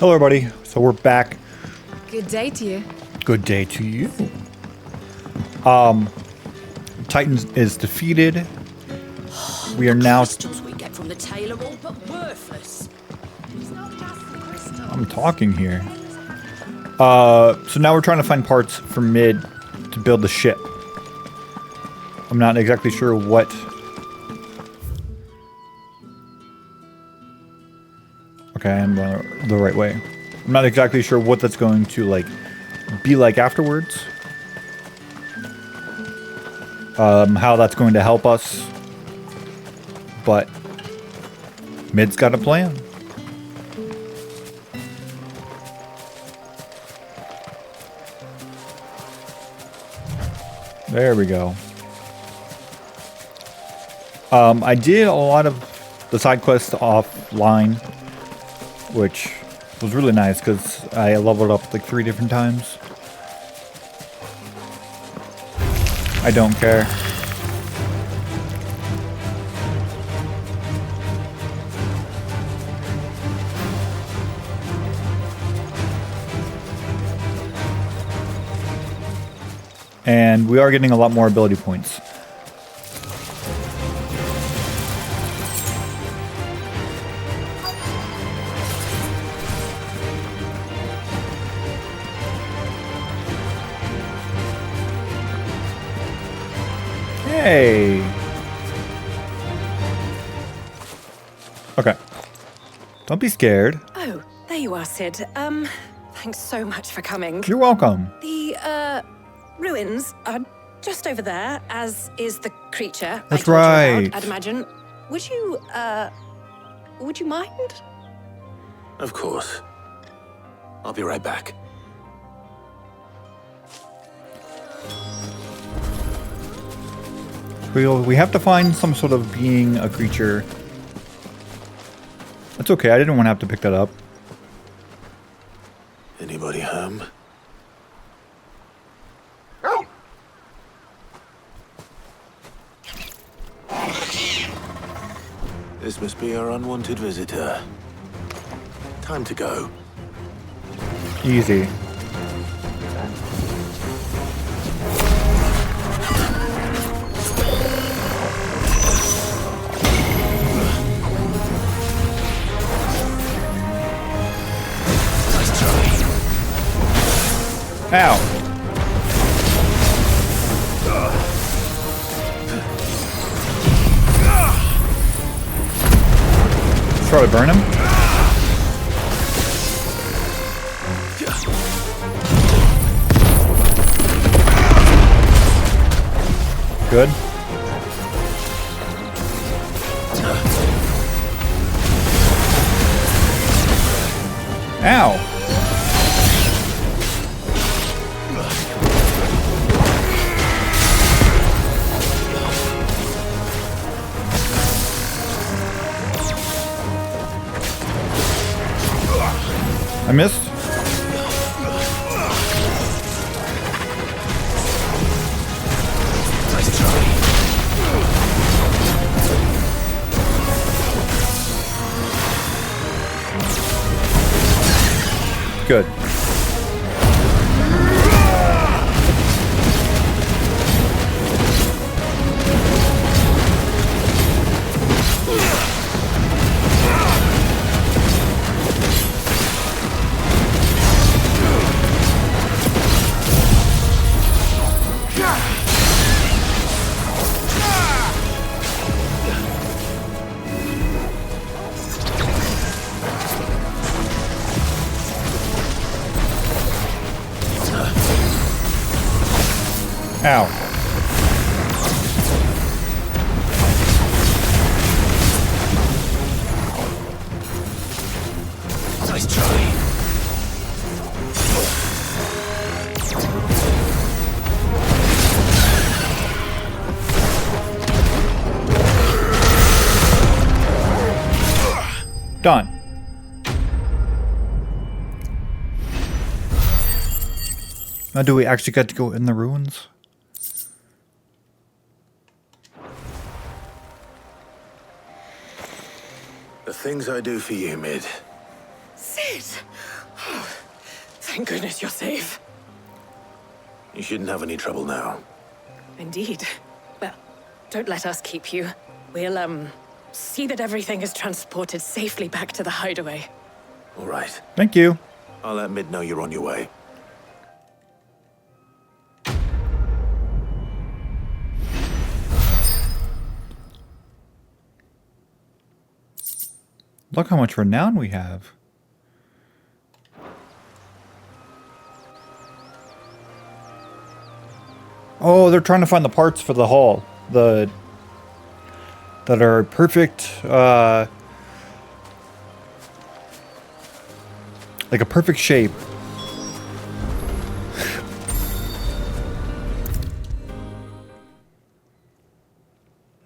Hello, everybody. So we're back. Good day to you. Good day to you. Titan is defeated. We are now. Crystals we get from the tail are all but worthless. I'm talking here. So now we're trying to find parts for Mid to build the ship. I'm not exactly sure what. Okay, I'm going the right way. I'm not exactly sure what that's going to be like afterwards. How that's going to help us. But Mid's got a plan. There we go. I did a lot of the side quests offline, which was really nice because I leveled up like 3 different times. I don't care. And we are getting a lot more ability points. Hey. Okay. Don't be scared. Oh, there you are, Sid. Thanks so much for coming. You're welcome. The, ruins are just over there, as is the creature That's I told you right. about, I'd imagine. Would you mind? Of course. I'll be right back. We have to find some sort of being, a creature. That's okay, I didn't want to have to pick that up. Anybody home? This must be our unwanted visitor. Time to go. Easy. Ow. Try to burn him. Good. Ow. I missed. Nice try. Good. Ow. Nice try. Done. Now, do we actually get to go in the ruins? The things I do for you, Mid. Sid! it! Oh, thank goodness you're safe. You shouldn't have any trouble now. Indeed. Well, don't let us keep you. We'll, see that everything is transported safely back to the hideaway. All right. Thank you. I'll let Mid know you're on your way. Look how much renown we have. Oh, they're trying to find the parts for the hull. That are perfect, like a perfect shape.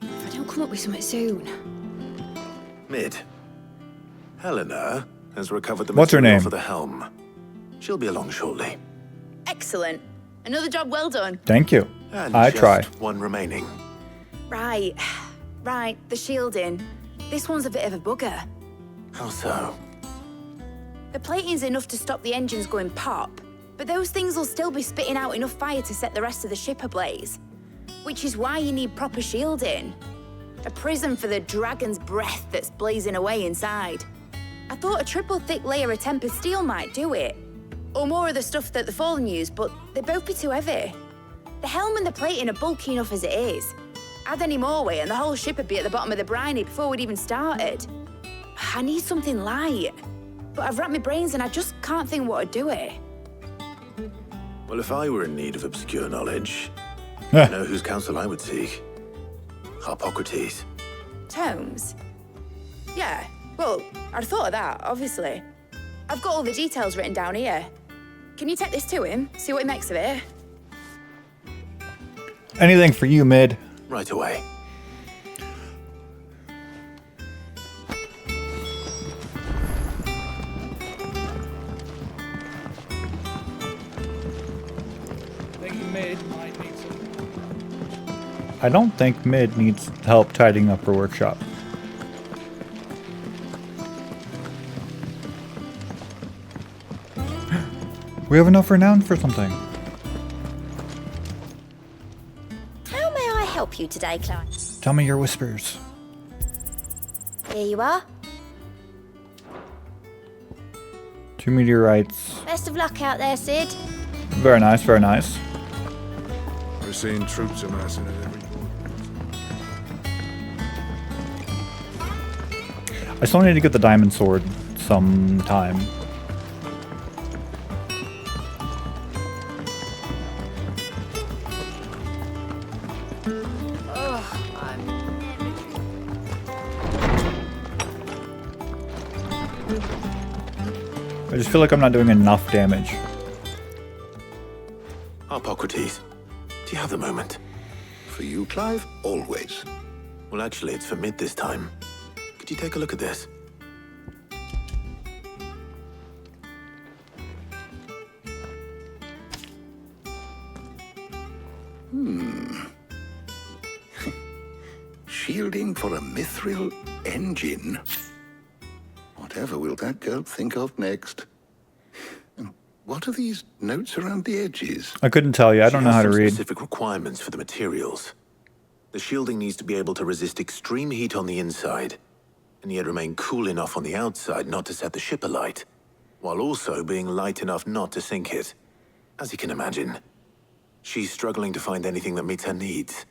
If I don't come up with something soon. Mid. Helena has recovered the What's her material name? for the helm. She'll be along shortly. Excellent. Another job well done. Thank you. And I just try. one remaining. Right. Right, the shielding. This one's a bit of a bugger. How so? The plating's enough to stop the engines going pop, but those things will still be spitting out enough fire to set the rest of the ship ablaze. Which is why you need proper shielding. A prison for the dragon's breath that's blazing away inside. I thought a triple thick layer of tempered steel might do it. Or more of the stuff that the Fallen use, but they'd both be too heavy. The helm and the plating are bulky enough as it is. Add any more weight and the whole ship would be at the bottom of the briny before we'd even started. I need something light. But I've racked my brains and I just can't think what would do it. Well, if I were in need of obscure knowledge, you know whose counsel I would seek? Harpocrates. Tomes? Yeah, well, I'd thought of that, obviously. I've got all the details written down here. Can you take this to him, see what he makes of it? Anything for you, Mid. Right away. I don't think Mid needs help tidying up her workshop. We have enough renown for something. How may I help you today, Clyde? Tell me your whispers. Here you are. 2 meteorites. Best of luck out there, Sid. Very nice, very nice. We're seeing troops amassing at every I still need to get the diamond sword sometime. I just feel like I'm not doing enough damage. Harpocrates, do you have the moment? For you, Clive, always. Well, actually, it's for Mid this time. Could you take a look at this? Shielding for a mithril engine. Whatever will that girl think of next? And what are these notes around the edges? I couldn't tell you. I don't know how to read. Specific requirements for the materials. The shielding needs to be able to resist extreme heat on the inside, and yet remain cool enough on the outside not to set the ship alight, while also being light enough not to sink it. As you can imagine, she's struggling to find anything that meets her needs.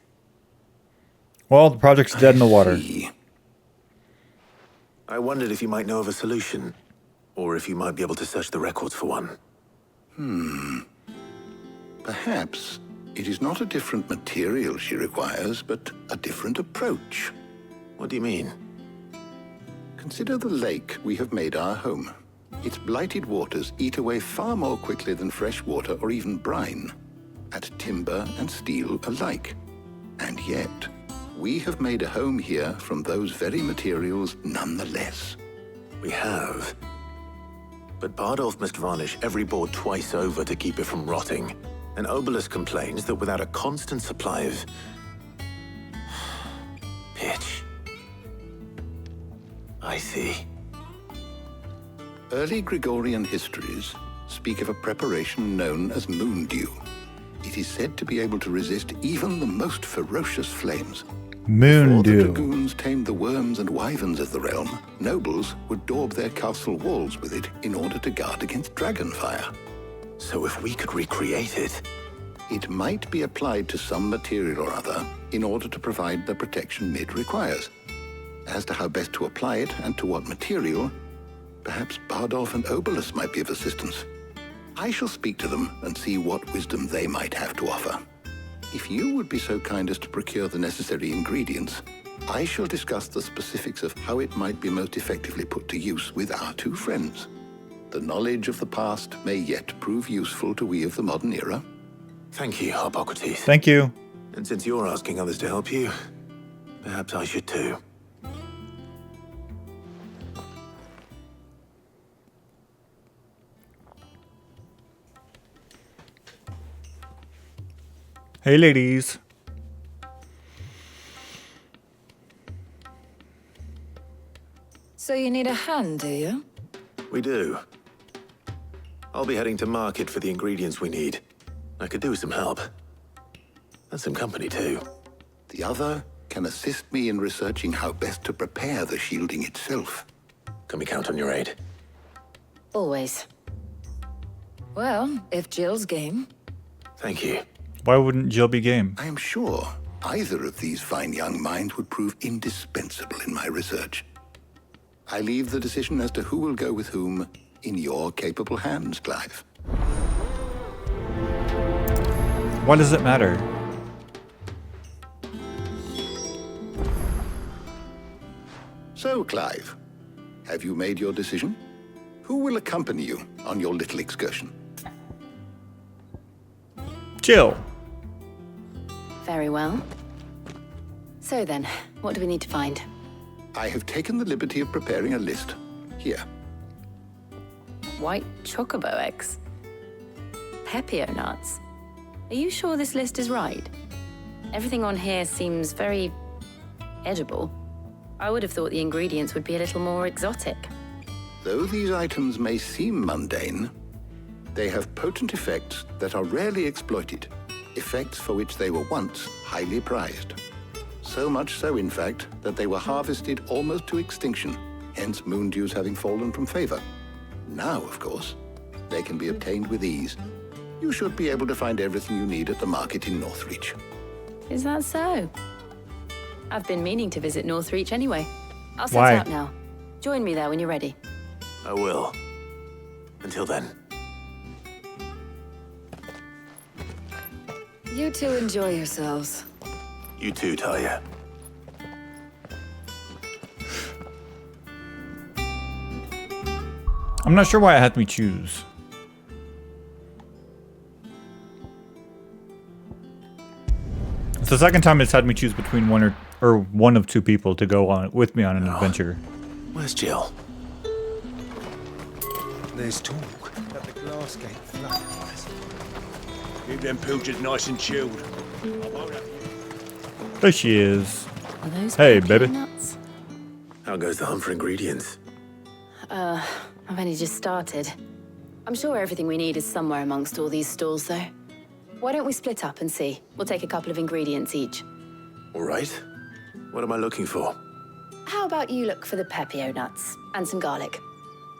Well, the project's dead in the water. See. I wondered if you might know of a solution, or if you might be able to search the records for one. Perhaps it is not a different material she requires, but a different approach. What do you mean? Consider the lake we have made our home. Its blighted waters eat away far more quickly than fresh water or even brine, at timber and steel alike. And yet, we have made a home here from those very materials nonetheless. We have. But Bardolph must varnish every board twice over to keep it from rotting. And Obelus complains that without a constant supply of pitch. I see. Early Gregorian histories speak of a preparation known as moon dew. It is said to be able to resist even the most ferocious flames. Moon Before the dew. dragoons tamed the worms and wyverns of the realm, nobles would daub their castle walls with it in order to guard against dragon fire. So if we could recreate it, It might be applied to some material or other in order to provide the protection Mid requires. As to how best to apply it and to what material, perhaps Bardolph and Obolus might be of assistance. I shall speak to them and see what wisdom they might have to offer. If you would be so kind as to procure the necessary ingredients, I shall discuss the specifics of how it might be most effectively put to use with our two friends. The knowledge of the past may yet prove useful to we of the modern era. thank you, Harpocrates. Thank you. And since you're asking others to help you, perhaps I should too. Hey, ladies. So you need a hand, do you? We do. I'll be heading to market for the ingredients we need. I could do with some help. And some company too. The other can assist me in researching how best to prepare the shielding itself. Can we count on your aid? Always. Well, if Jill's game. Thank you. Why wouldn't Jill be game? I am sure either of these fine young minds would prove indispensable in my research. I leave the decision as to who will go with whom in your capable hands, Clive. Why does it matter? So, Clive, have you made your decision? Who will accompany you on your little excursion? Jill. Very well. So then, what do we need to find? I have taken the liberty of preparing a list. Here. White chocobo eggs. Pepio nuts. Are you sure this list is right? Everything on here seems very edible. I would have thought the ingredients would be a little more exotic. Though these items may seem mundane, they have potent effects that are rarely exploited, effects for which they were once highly prized. So much so, in fact, that they were harvested almost to extinction, hence moon dews having fallen from favor. Now, of course, they can be obtained with ease. You should be able to find everything you need at the market in Northreach. Is that so? I've been meaning to visit Northreach anyway. I'll set Why? out now. Join me there when you're ready. I will. Until then. You two enjoy yourselves. You too, Talia. I'm not sure why it had me choose. It's the second time it's had me choose between one of two people to go on with me on an adventure. Where's Jill? There's talk that the glass gate flooded. Keep them pilchers nice and chilled. I won't have you. There she is. Are those Hey, Pepio baby. nuts? How goes the hunt for ingredients? I've only just started. I'm sure everything we need is somewhere amongst all these stalls, though. Why don't we split up and see? We'll take a couple of ingredients each. All right. What am I looking for? How about you look for the Pepio nuts and some garlic?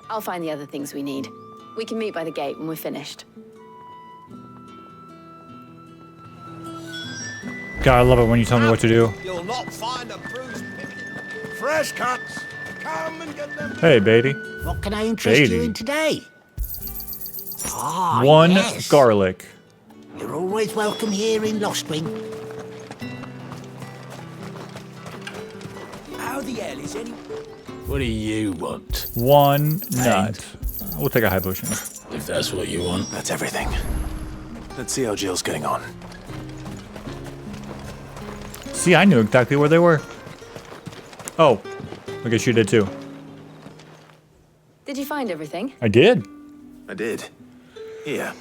I'll find the other things we need. We can meet by the gate when we're finished. God, I love it when you tell me what to do. You'll not find a bruised pigeon. Fresh cuts. Come and get them. Hey, baby. What can I interest you Baby. in today? Ah, One yes. garlic. You're always welcome here in Lostwing. How the hell is any... What do you want? One nut. We'll take a high potion. If that's what you want. That's everything. Let's see how Jill's getting on. See, I knew exactly where they were. Oh, I guess you did too. Did you find everything? I did. I did. Here.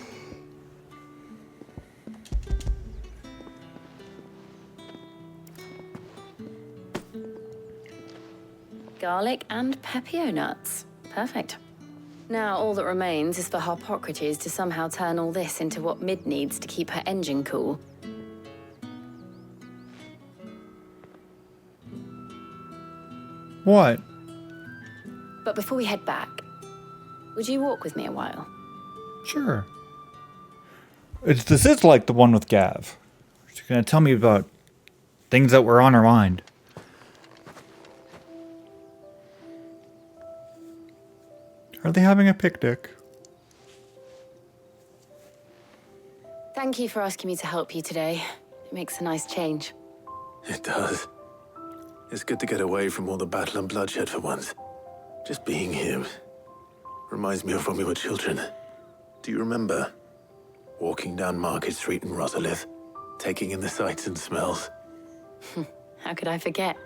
Garlic and Pepio nuts. Perfect. Now, all that remains is for Harpocrates to somehow turn all this into what Mid needs to keep her engine cool. What? But before we head back, would you walk with me a while? Sure. This is like the one with Gav. She's gonna tell me about things that were on her mind. Are they having a picnic? Thank you for asking me to help you today. It makes a nice change. It does. It's good to get away from all the battle and bloodshed for once. Just being here reminds me of when we were children. Do you remember? Walking down Market Street in Rosalith, taking in the sights and smells. How could I forget?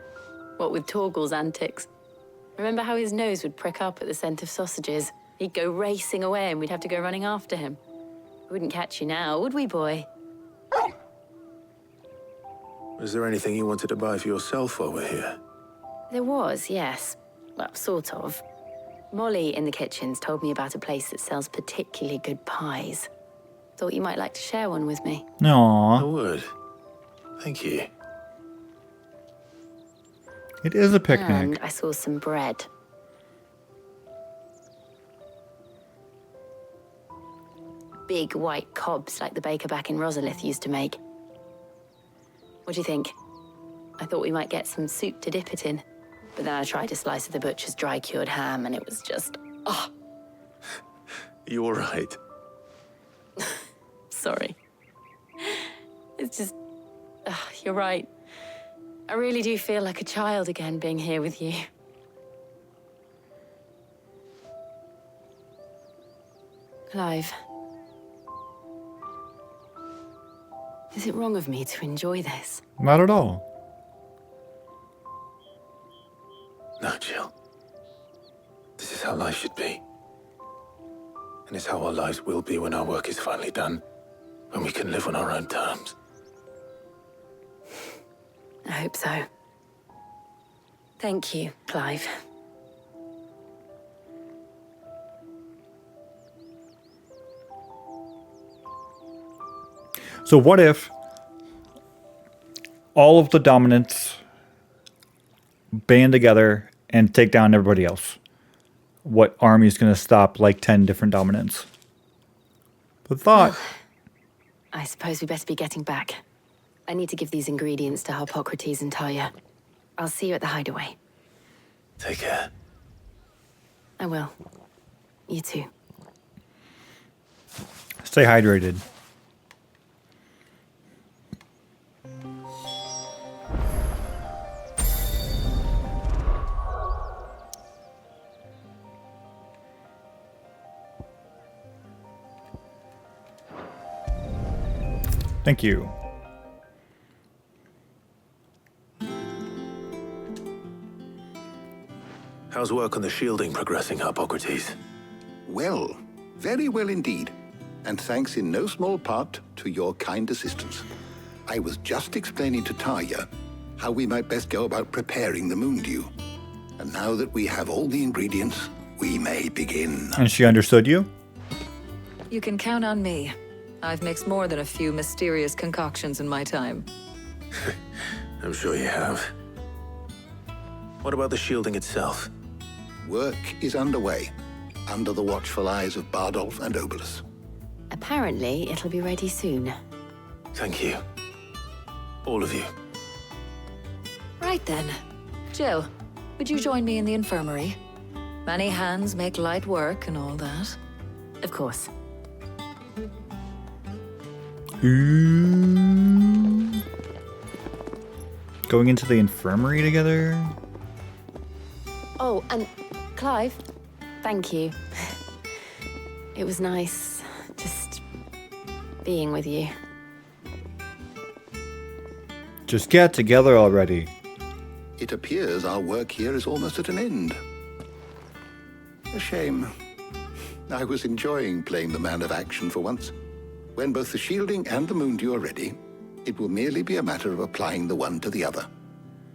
What with Torgal's antics. Remember how his nose would prick up at the scent of sausages? He'd go racing away and we'd have to go running after him. We wouldn't catch you now, would we, boy? Was there anything you wanted to buy for yourself while we're here? There was, yes. Well, sort of. Molly in the kitchens told me about a place that sells particularly good pies. Thought you might like to share one with me. I Aww. would. Thank you. It is a picnic. And I saw some bread. Big white cobs like the baker back in Rosalith used to make. What do you think? I thought we might get some soup to dip it in. But then I tried a slice of the butcher's dry-cured ham and it was just... oh, You all right? sorry. It's just... you're right. I really do feel like a child again being here with you. Clive. Is it wrong of me to enjoy this? Not at all. No, Jill. This is how life should be. And it's how our lives will be when our work is finally done. When we can live on our own terms. I hope so. Thank you, Clive. So what if all of the dominants band together and take down everybody else? What army is going to stop like 10 different dominants? The thought. I suppose we better be getting back. I need to give these ingredients to Harpocrates and Talia. I'll see you at the hideaway. Take care. I will. You too. Stay hydrated. Thank you. How's work on the shielding progressing, Harpocrates? Well, very well indeed. And thanks in no small part to your kind assistance. I was just explaining to Talia how we might best go about preparing the Moondew. And now that we have all the ingredients, we may begin. And she understood you? You can count on me. I've mixed more than a few mysterious concoctions in my time. I'm sure you have. What about the shielding itself? Work is underway, under the watchful eyes of Bardolph and Obolus. Apparently, it'll be ready soon. Thank you. All of you. Right then. Jill, would you join me in the infirmary? Many hands make light work and all that. Of course. Ooh. Going into the infirmary together? Oh, and Clive, thank you. It was nice just being with you. Just get together already. It appears our work here is almost at an end. A shame. I was enjoying playing the man of action for once. When both the shielding and the Moondew are ready, it will merely be a matter of applying the one to the other.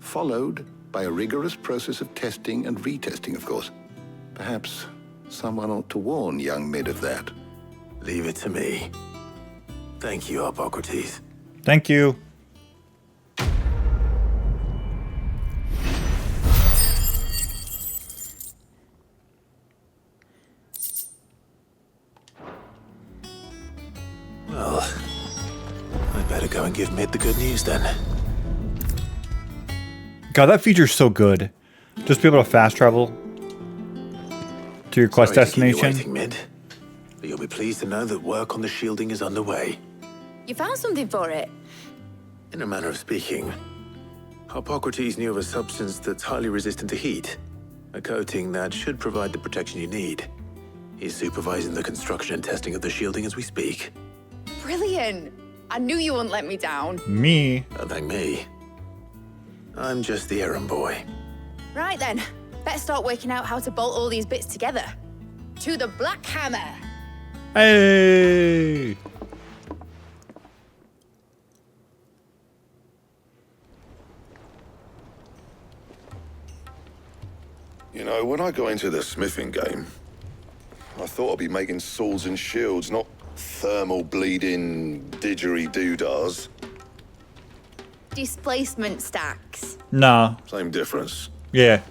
Followed by a rigorous process of testing and retesting, of course. Perhaps Someone ought to warn young Mid of that. Leave it to me. Thank you, Harpocrates. Thank you. Well, I'd better go and give Mid the good news then. God, that feature's so good. Just be able to fast travel to your quest Sorry to keep you destination. waiting, Mid. But you'll be pleased to know that work on the shielding is underway. You found something for it? In a manner of speaking, Harpocrates knew of a substance that's highly resistant to heat. A coating that should provide the protection you need. He's supervising the construction and testing of the shielding as we speak. Brilliant. I knew you wouldn't let me down. Me. Don't thank me. I'm just the errand boy. Right then, let's start working out how to bolt all these bits together. To the Black Hammer. Hey. You know, when I got into the smithing game, I thought I'd be making swords and shields, not thermal bleeding didgeridoo-dahs. Displacement stacks. Nah. Same difference. Yeah.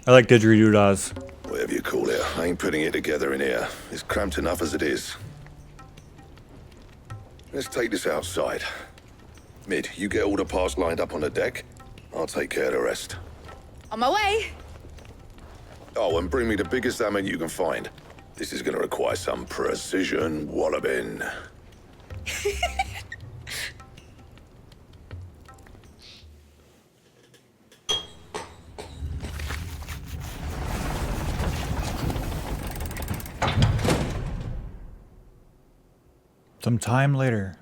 I like didgeridoo-dahs. Whatever you call it, I ain't putting it together in here. It's cramped enough as it is. Let's take this outside. Mid, you get all the parts lined up on the deck. I'll take care of the rest. On my way. Oh, and bring me the biggest hammer you can find. This is gonna require some precision walloping. Some time later.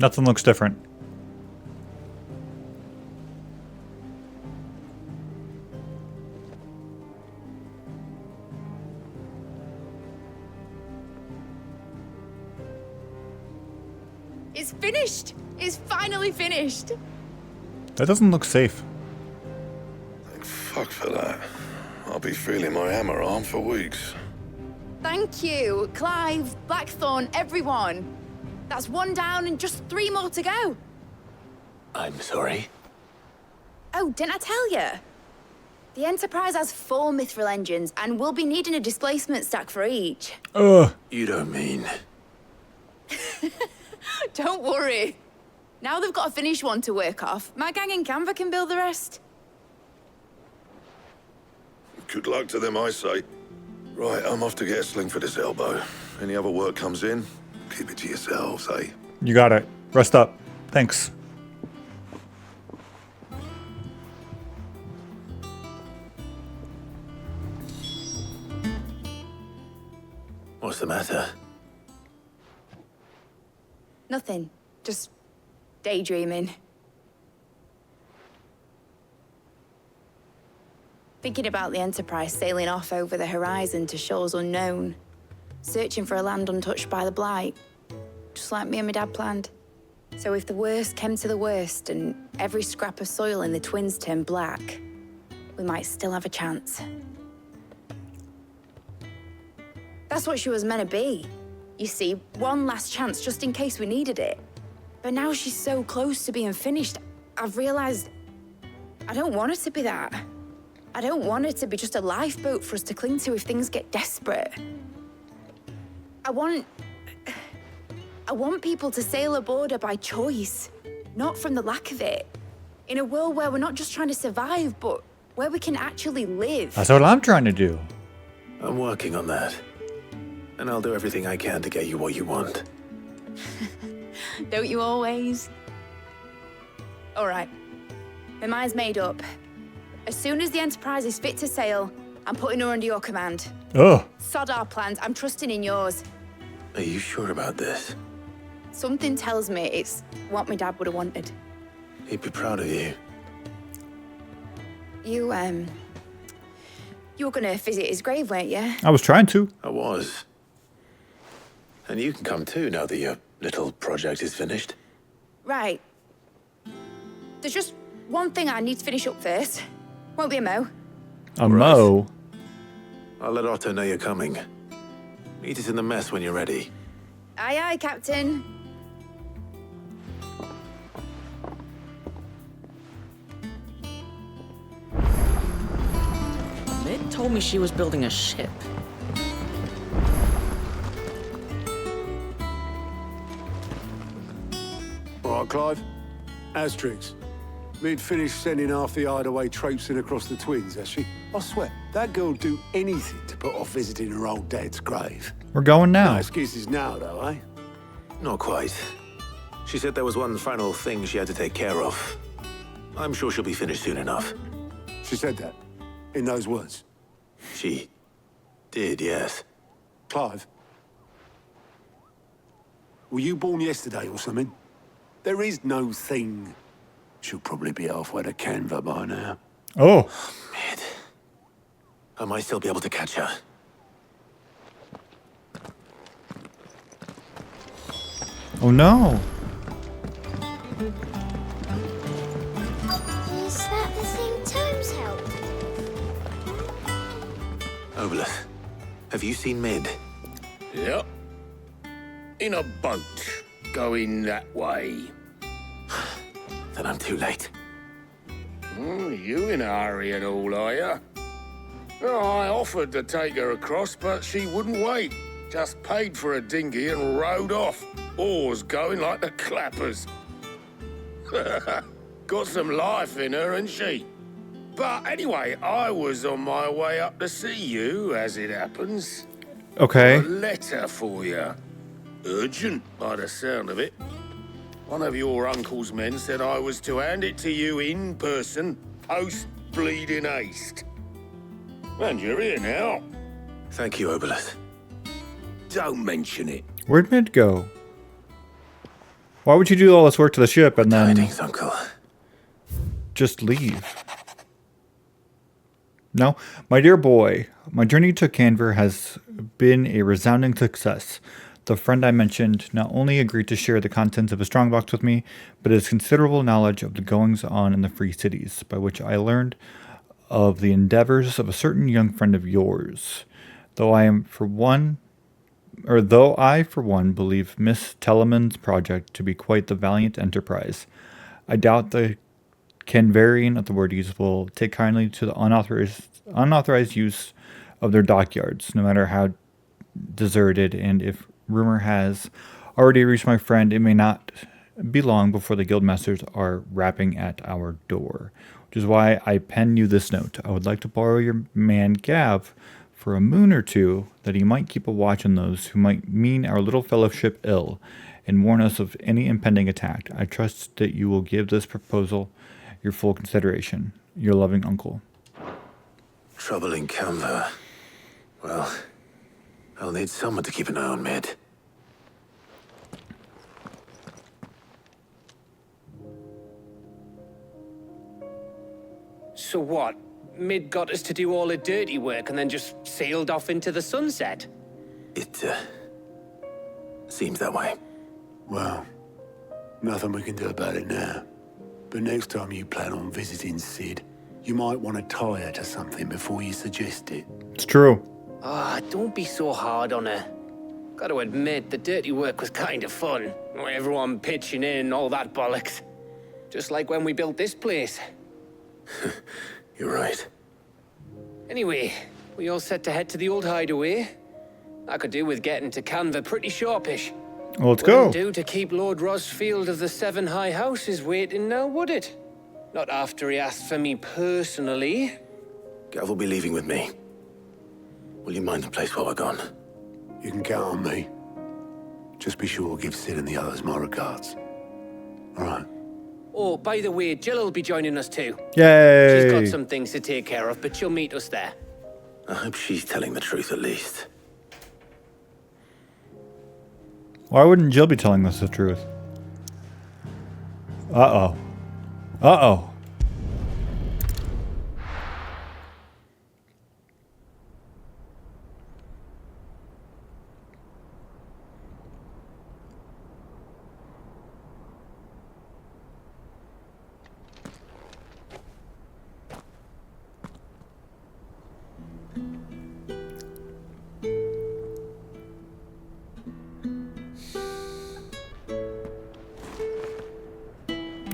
Nothing looks different. It's finished. It's finally finished. That doesn't look safe. Thank fuck for that. I'll be feeling my hammer arm for weeks. Thank you, Clive, Blackthorn, everyone. That's one down and just 3 more to go. I'm sorry. Oh, didn't I tell you? The Enterprise has 4 mithril engines and we'll be needing a displacement stack for each. Ugh. You don't mean... Don't worry. Now they've got a finished one to work off. My gang in Canva can build the rest. Good luck to them, I say. Right, I'm off to get a sling for this elbow. Any other work comes in, keep it to yourselves, eh? You got it. Rest up. Thanks. What's the matter? Nothing. Just daydreaming. Thinking about the Enterprise sailing off over the horizon to shores unknown, searching for a land untouched by the Blight, just like me and my dad planned. So if the worst came to the worst and every scrap of soil in the Twins turned black, we might still have a chance. That's what she was meant to be. You see, one last chance just in case we needed it. But now she's so close to being finished, I've realized I don't want it to be that. I don't want it to be just a lifeboat for us to cling to if things get desperate. I want people to sail aboard her by choice, not from the lack of it. In a world where we're not just trying to survive, but where we can actually live. That's what I'm trying to do. I'm working on that. And I'll do everything I can to get you what you want. Don't you always? All right. My mind's made up. As soon as the Enterprise is fit to sail, I'm putting her under your command. Oh. Sod our plans. I'm trusting in yours. Are you sure about this? Something tells me it's what my dad would have wanted. He'd be proud of you. You were gonna visit his grave, weren't you? I was trying to. I was. And you can come too now that your little project is finished. Right. There's just one thing I need to finish up first. Won't be a mo. A Mo? I'll let Otto know you're coming. Meet us in the mess when you're ready. Aye, aye, Captain. Mid told me she was building a ship. All right, Clive. Asterix. Mid finished sending half the hideaway traipsing across the twins, has she? I swear, that girl'd do anything to put off visiting her old dad's grave. We're going now. No excuses now, though, eh? Not quite. She said there was one final thing she had to take care of. I'm sure she'll be finished soon enough. She said that? In those words? She did, yes. Clive? Were you born yesterday or something? There is no thing. She'll probably be halfway to Canva by now. Oh. Mid. I might still be able to catch her. Oh no. Is that the thing Tomes helped? Obolus, have you seen Mid? Yep. In a boat, going that way. Then I'm too late. Oh, you in a hurry and all, are you? Oh, I offered to take her across, but she wouldn't wait. Just paid for a dinghy and rowed off. Oars going like the clappers. Got some life in her, ain't she? But anyway, I was on my way up to see you, as it happens. Okay. A letter for you. Urgent, by the sound of it. One of your uncle's men said I was to hand it to you in person, post-bleeding haste. And you're here now. Thank you, Obolus. Don't mention it. Where'd Mid go? Why would you do all this work to the ship and then Tidings, Uncle. just leave? No, my dear boy, my journey to Canver has been a resounding success. The friend I mentioned not only agreed to share the contents of a strongbox with me, but his considerable knowledge of the goings-on in the Free Cities, by which I learned of the endeavors of a certain young friend of yours. Though I, for one, believe Miss Teleman's project to be quite the valiant enterprise, I doubt the Canvarian authorities will take kindly to the unauthorized use of their dockyards, no matter how deserted, and if rumor has already reached my friend, it may not be long before the guildmasters are rapping at our door. Which is why I pen you this note. I would like to borrow your man Gav for a moon or two, that he might keep a watch on those who might mean our little fellowship ill, and warn us of any impending attack. I trust that you will give this proposal your full consideration. Your loving uncle. Trouble in Canva. Well, I'll need someone to keep an eye on Mid. So what? Mid got us to do all the dirty work and then just sailed off into the sunset? It, seems that way. Well, nothing we can do about it now. But next time you plan on visiting Sid, you might want to tie her to something before you suggest it. It's true. Ah, don't be so hard on her. Got to admit, the dirty work was kind of fun. Everyone pitching in, all that bollocks. Just like when we built this place. You're right. Anyway, we all set to head to the old hideaway. I could do with getting to Canva pretty sharpish. Well, let's go. Wouldn't do to keep Lord Rosfield of the Seven High Houses waiting now, would it? Not after he asked for me personally. Gav will be leaving with me. Will you mind the place while we're gone? You can count on me. Just be sure to give Sid and the others my regards. All right. Oh, by the way, Jill will be joining us too. Yay! She's got some things to take care of, but she'll meet us there. I hope she's telling the truth at least. Why wouldn't Jill be telling us the truth? Uh-oh. Uh-oh.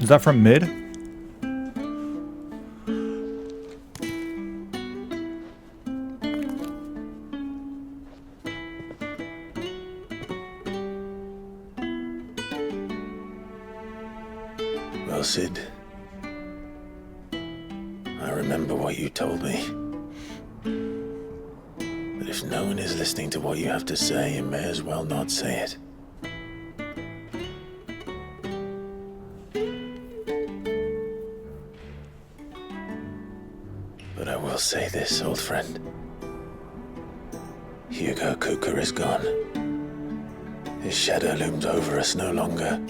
Is that from mid? Well, Sid, I remember what you told me. But if no one is listening to what you have to say, you may as well not say it. But I will say this, old friend. Hugo Kuka is gone. His shadow looms over us no longer.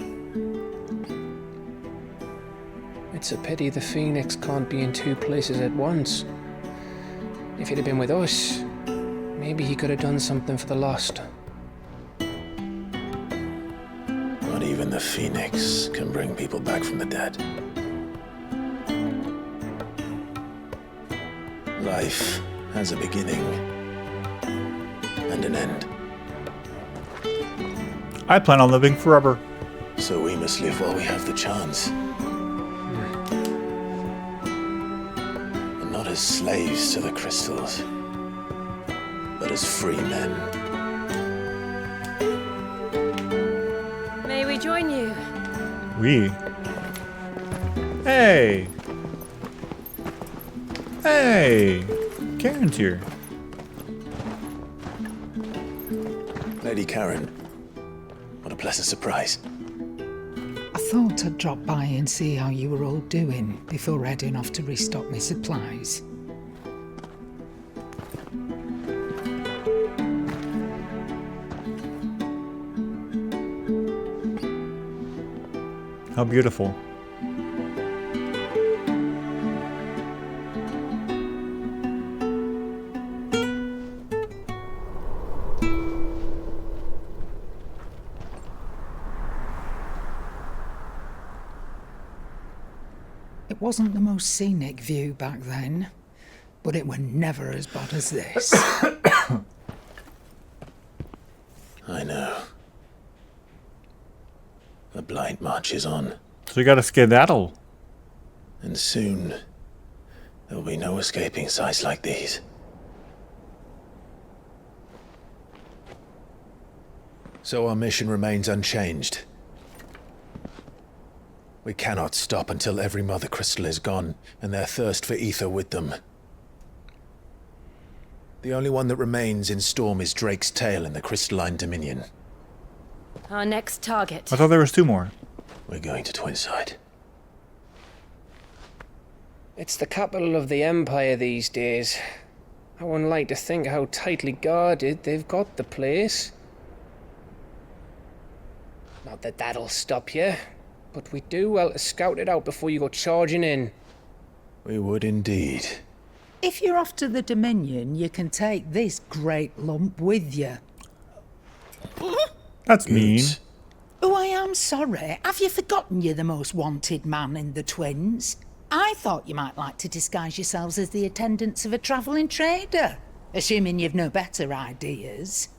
It's a pity the Phoenix can't be in two places at once. If he'd have been with us, maybe he could have done something for the Lost. Not even the Phoenix can bring people back from the dead. Life has a beginning and an end. I plan on living forever. So we must live while we have the chance. And not as slaves to the crystals, but as free men. May we join you? We. Hey. Hey. Karen's here. Lady Karen, what a pleasant surprise. I thought I'd drop by and see how you were all doing before heading off to restock my supplies. How beautiful. It wasn't the most scenic view back then, but it were never as bad as this. I know. The blight marches on. So you gotta skedaddle. And soon, there will be no escaping sights like these. So our mission remains unchanged. We cannot stop until every Mother Crystal is gone, and their thirst for ether with them. The only one that remains in Storm is Drake's Tail in the Crystalline Dominion. Our next target. I thought there was 2 more. We're going to Twinside. It's the capital of the Empire these days. I wouldn't like to think how tightly guarded they've got the place. Not that that'll stop you, but we do well to scout it out before you go charging in. We would indeed. If you're off to the Dominion, you can take this great lump with you. That's mean. Oh, I am sorry. Have you forgotten you're the most wanted man in the Twins? I thought you might like to disguise yourselves as the attendants of a travelling trader, assuming you've no better ideas.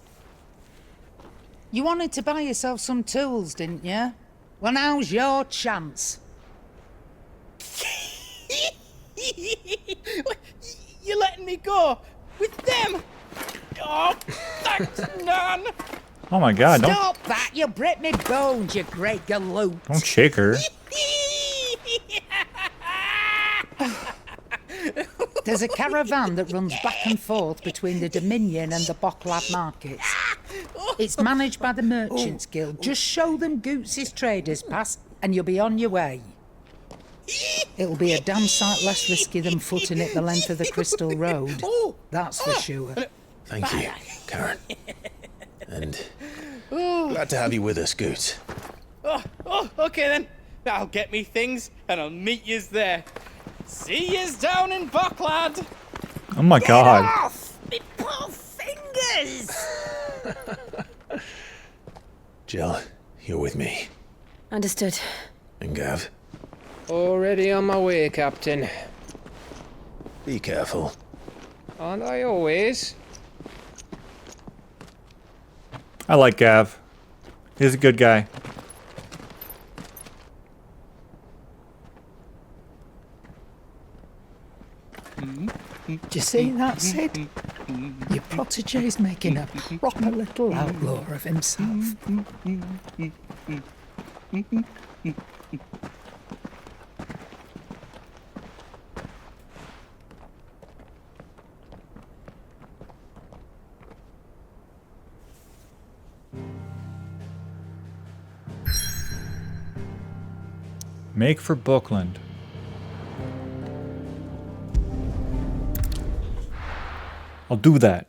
You wanted to buy yourself some tools, didn't you? Well, now's your chance. You're letting me go with them? Oh, thanks, Nan. Oh my god, Stop that! You'll break me bones, you great galoot. don't shake her. There's a caravan that runs back and forth between the Dominion and the Bocklad markets. It's managed by the Merchants Guild. Just show them Goots' traders pass and you'll be on your way. It'll be a damn sight less risky than footing it the length of the Crystal Road. That's for sure. Thank you, Karen. And glad to have you with us, Goots. Oh, okay then. I'll get me things and I'll meet yous there. See yous down in Bocklad. Oh my god. Off! Me poor fingers! Jill, you're with me. Understood. And Gav, Already on my way, Captain. be careful. Aren't I always? I like Gav. He's a good guy. Do you see that, Sid? Your protege's making a proper little outlaw of himself. Make for Bookland. I'll do that.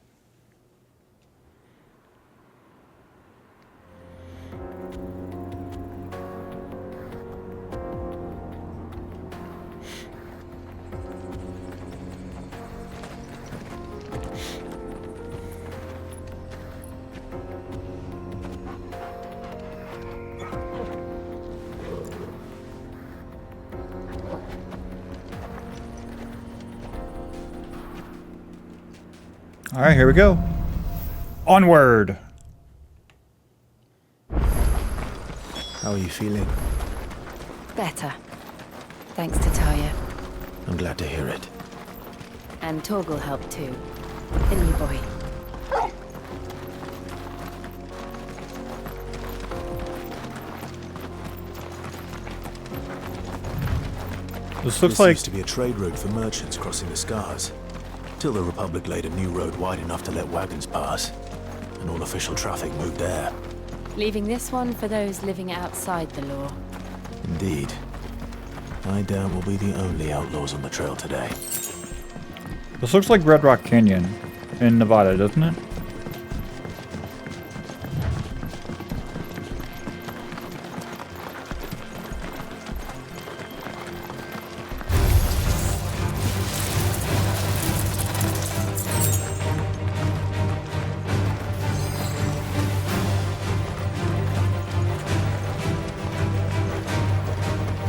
All right, here we go. Onward. How are you feeling? Better. Thanks to Taya. I'm glad to hear it. And Torgal helped too. Didn't you, boy? This looks like used to be a trade route for merchants crossing the Scars. Till the Republic laid a new road wide enough to let wagons pass, and all official traffic moved there. Leaving this one for those living outside the law. Indeed. I doubt we'll be the only outlaws on the trail today. this looks like Red Rock Canyon in Nevada, doesn't it?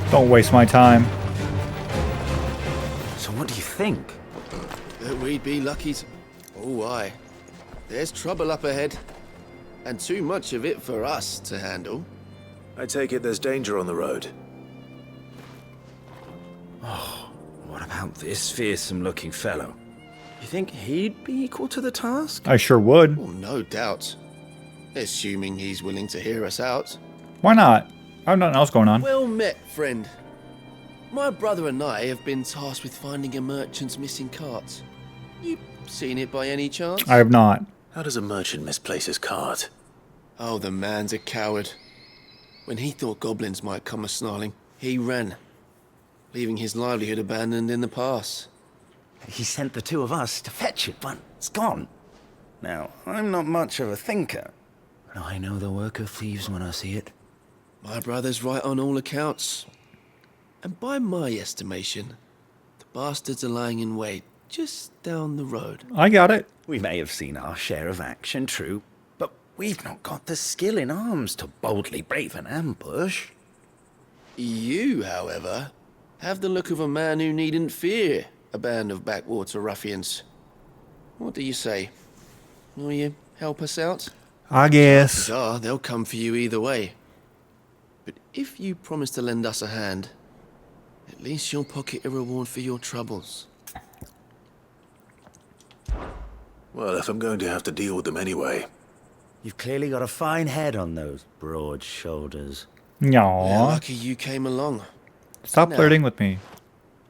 Don't waste my time. So what do you think? That we'd be lucky to... Oh, aye. There's trouble up ahead. And too much of it for us to handle. I take it there's danger on the road. Oh, what about this fearsome-looking fellow? You think he'd be equal to the task? I sure would. Well, no doubt. Assuming he's willing to hear us out. Why not? I have nothing else going on. Well met, friend. My brother and I have been tasked with finding a merchant's missing cart. You seen it by any chance? I have not. How does a merchant misplace his cart? Oh, the man's a coward. When he thought goblins might come a-snarling, he ran, leaving his livelihood abandoned in the pass. He sent the two of us to fetch it, but it's gone. Now, I'm not much of a thinker, but I know the work of thieves when I see it. My brother's right on all accounts. And by my estimation, the bastards are lying in wait just down the road. I got it. We may have seen our share of action, true, but we've not got the skill in arms to boldly brave an ambush. You, however, have the look of a man who needn't fear a band of backwater ruffians. What do you say? Will you help us out? I guess. Chances are they'll come for you either way. But if you promise to lend us a hand, at least you'll pocket a reward for your troubles. Well, if I'm going to have to deal with them anyway. You've clearly got a fine head on those broad shoulders. No. We're lucky you came along. Stop Now, flirting with me.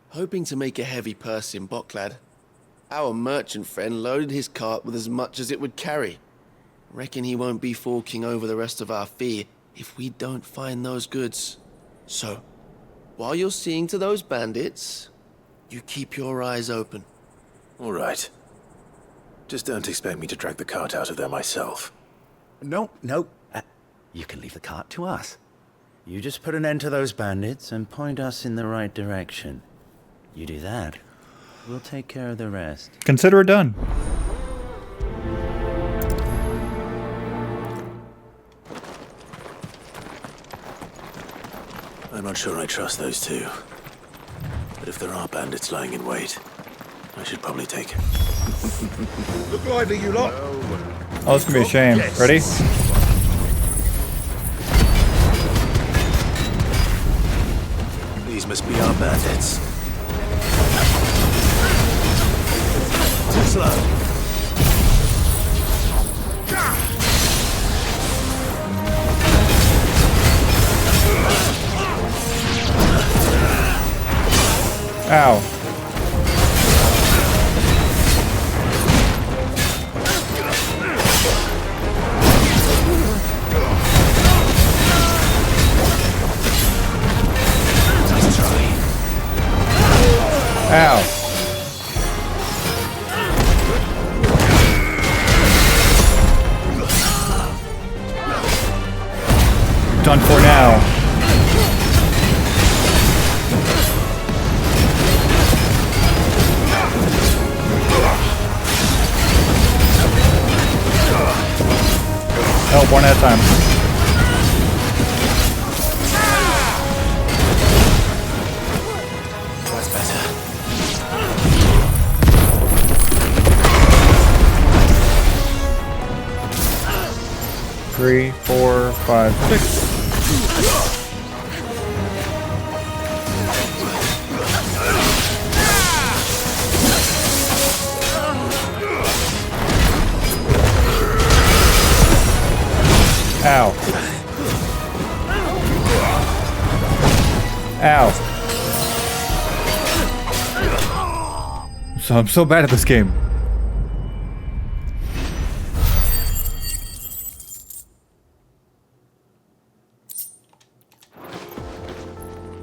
hoping to make a heavy purse in Boklad, our merchant friend loaded his cart with as much as it would carry. Reckon he won't be forking over the rest of our fee if we don't find those goods. So, while you're seeing to those bandits, you keep your eyes open. All right. Just don't expect me to drag the cart out of there myself. No. You can leave the cart to us. You just put an end to those bandits and point us in the right direction. You do that, we'll take care of the rest. Consider it done. I'm not sure I trust those two. But if there are bandits lying in wait, I should probably take it. Look lively, you lot. Oh, this is gonna be a shame. Yes. Ready? These must be our bandits. slow. Ow. Ow. Done for now. Help one at a time. That's better. Three, 4, 5, 6. Ow. Ow. So I'm so bad at this game.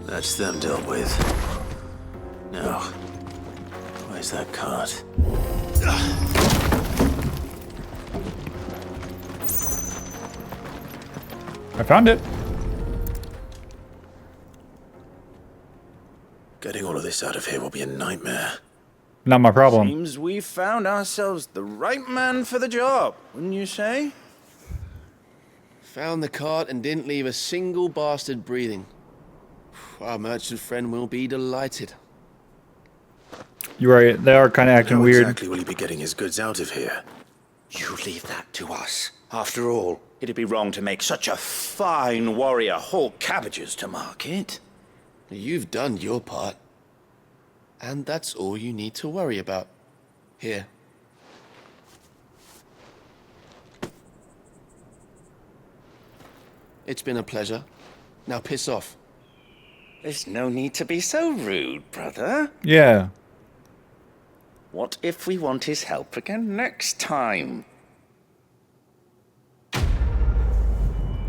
That's them dealt with. Now, where's that cart? I found it. Getting all of this out of here will be a nightmare. Not my problem. Seems we found ourselves the right man for the job, wouldn't you say? Found the cart and didn't leave a single bastard breathing. Our merchant friend will be delighted. You're right. They are kind of acting How weird. exactly will he be getting his goods out of here? You leave that to us. After all, it'd be wrong to make such a fine warrior haul cabbages to market. You've done your part. And that's all you need to worry about. Here. It's been a pleasure. Now piss off. There's no need to be so rude, brother. Yeah. What if we want his help again next time?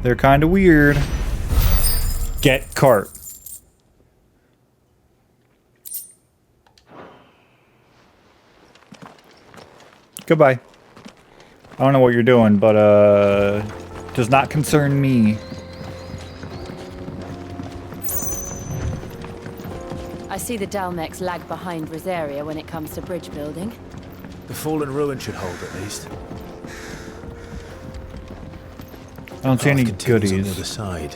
They're kind of weird. Get cart. Goodbye. I don't know what you're doing, but does not concern me. I see the Dalmex lag behind Rosaria when it comes to bridge building. The fallen ruin should hold at least. I don't see any Path continues on the goodies. other side.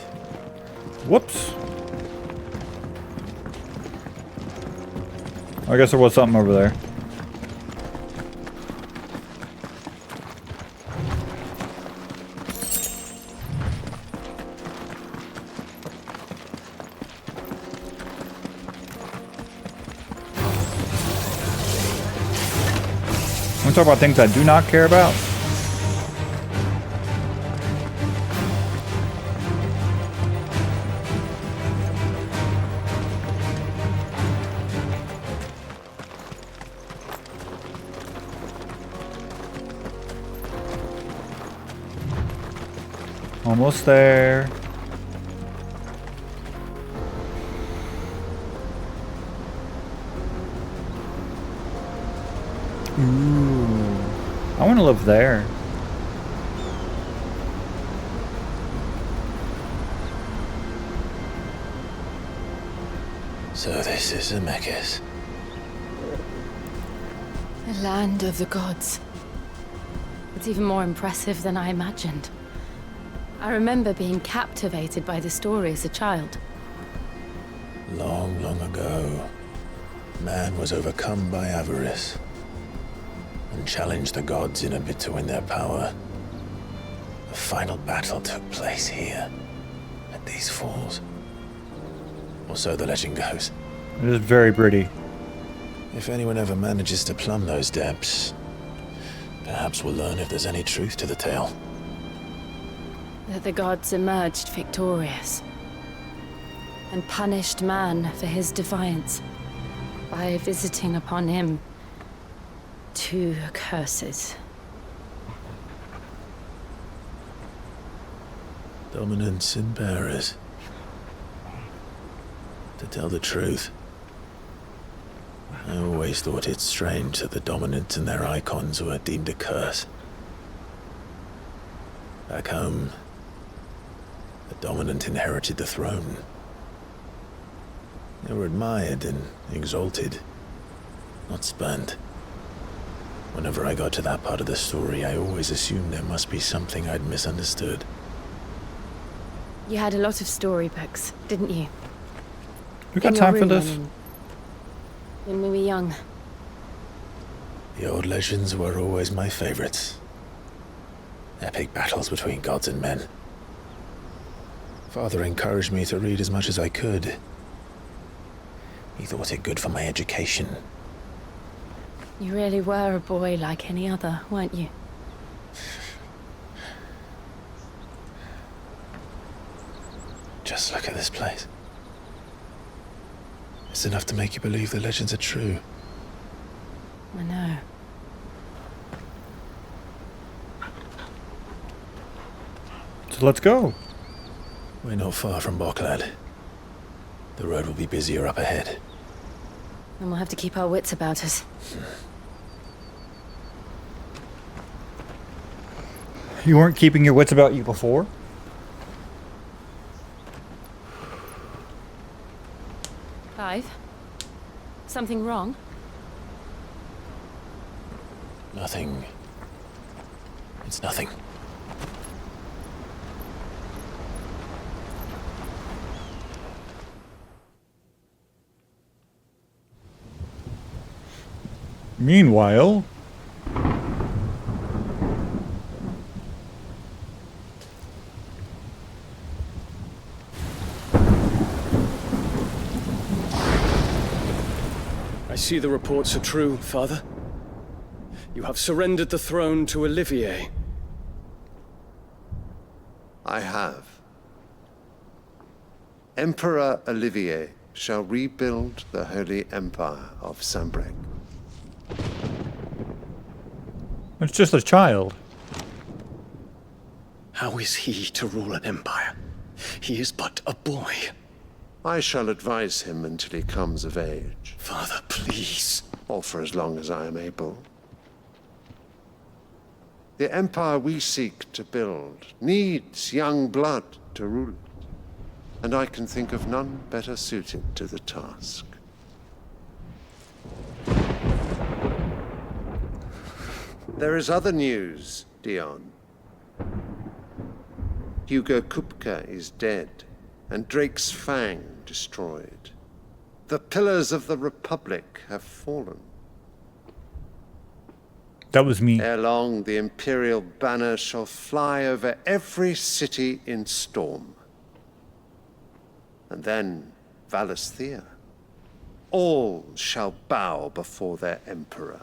Whoops. I guess there was something over there. Want to talk about things I do not care about? Almost there. Ooh. I want to live there. So this is Zemeckis. The land of the gods. It's even more impressive than I imagined. I remember being captivated by the story as a child. Long, long ago, man was overcome by avarice and challenged the gods in a bid to win their power. The final battle took place here, at these falls. Or so the legend goes. It is very pretty. If anyone ever manages to plumb those depths, Perhaps we'll learn if there's any truth to the tale. That the gods emerged victorious and punished man for his defiance by visiting upon him 2 curses. Dominants and bearers. To tell the truth, I always thought it strange that the dominant and their icons were deemed a curse. Back home, the dominant inherited the throne. They were admired and exalted, not spurned. Whenever I got to that part of the story, I always assumed there must be something I'd misunderstood. You had a lot of storybooks, didn't you? We got time for this. When we were young. The old legends were always my favorites. Epic battles between gods and men. Father encouraged me to read as much as I could. He thought it good for my education. You really were a boy like any other, weren't you? Just look at this place. It's enough to make you believe the legends are true. I know. So let's go. We're not far from Boklad. The road will be busier up ahead. And we'll have to keep our wits about us. You weren't keeping your wits about you before? Clive? Something wrong? Nothing. It's nothing. Meanwhile... I see the reports are true, Father. You have surrendered the throne to Olivier. I have. Emperor Olivier shall rebuild the Holy Empire of Sanbreque. It's just a child. How is he to rule an empire? He is but a boy. I shall advise him until he comes of age. Father, please. Or for as long as I am able. The empire we seek to build needs young blood to rule it, and I can think of none better suited to the task. There is other news, Dion. Hugo Kupka is dead, and Drake's Fang destroyed. The pillars of the Republic have fallen. That was me. Ere long, the Imperial banner shall fly over every city in Storm. And then Valisthea. All shall bow before their Emperor.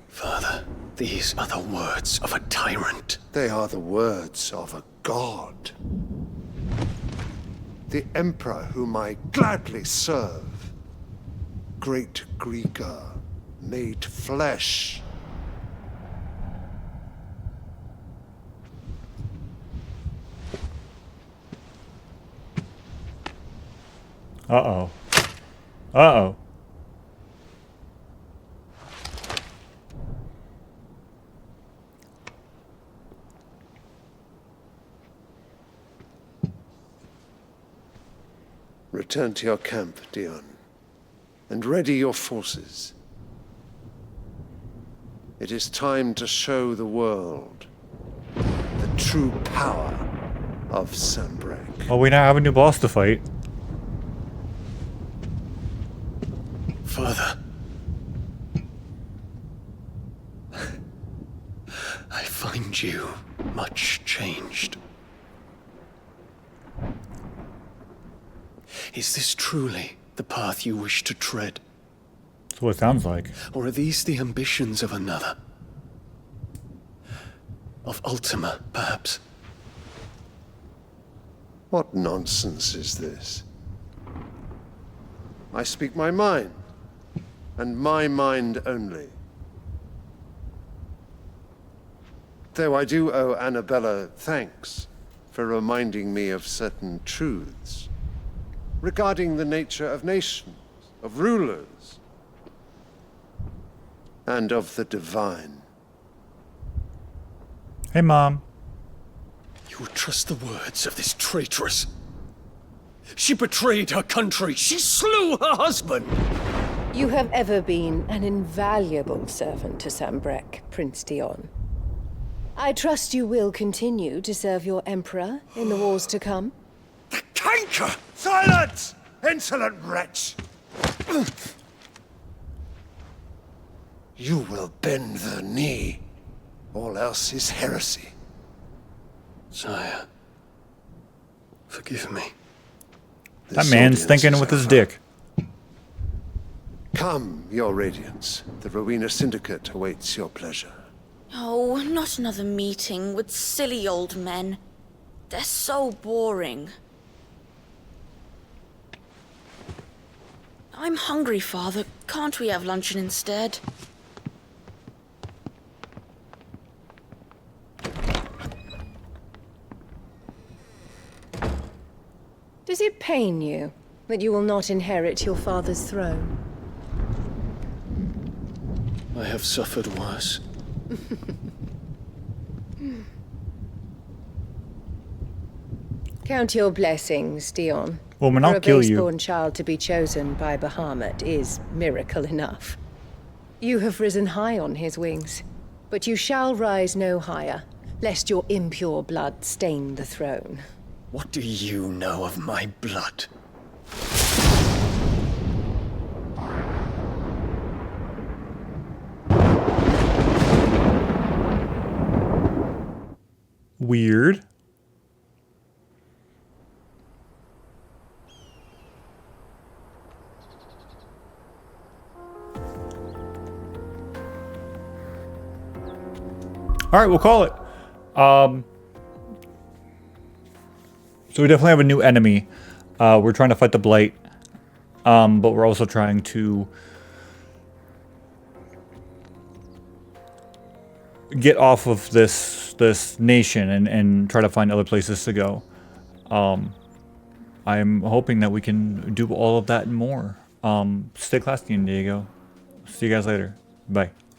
Father, these are the words of a tyrant. They are the words of a god. The Emperor whom I gladly serve. Great Greager, made flesh. Uh-oh. Uh-oh. Return to your camp, Dion, and ready your forces. It is time to show the world the true power of Sanbreque. Well, we now have a new boss to fight. Father. I find you much changed. Is this truly the path you wish to tread? That's what it sounds like. Or are these the ambitions of another? Of Ultima, perhaps. What nonsense is this? I speak my mind, and my mind only. Though I do owe Annabella thanks for reminding me of certain truths regarding the nature of nations, of rulers, and of the divine. Hey, Mom. You would trust the words of this traitress? She betrayed her country. She slew her husband. You have ever been an invaluable servant to Sambrek, Prince Dion. I trust you will continue to serve your Emperor in the wars to come. Canker! Silence! Insolent wretch! You will bend the knee. All else is heresy. Sire, forgive me. That man's thinking with his dick. Come, your radiance. The Rowena Syndicate awaits your pleasure. Oh, not another meeting with silly old men. They're so boring. I'm hungry, Father. Can't we have luncheon instead? Does it pain you that you will not inherit your father's throne? I have suffered worse. Count your blessings, Dion. Woman, For I'll a kill you. base-born child to be chosen by Bahamut is miracle enough. You have risen high on his wings, but you shall rise no higher, lest your impure blood stain the throne. What do you know of my blood? Weird. All right, we'll call it. So we definitely have a new enemy. We're trying to fight the Blight, but we're also trying to get off of this nation and try to find other places to go. I'm hoping that we can do all of that and more. Stay classy, Diego. See you guys later. Bye.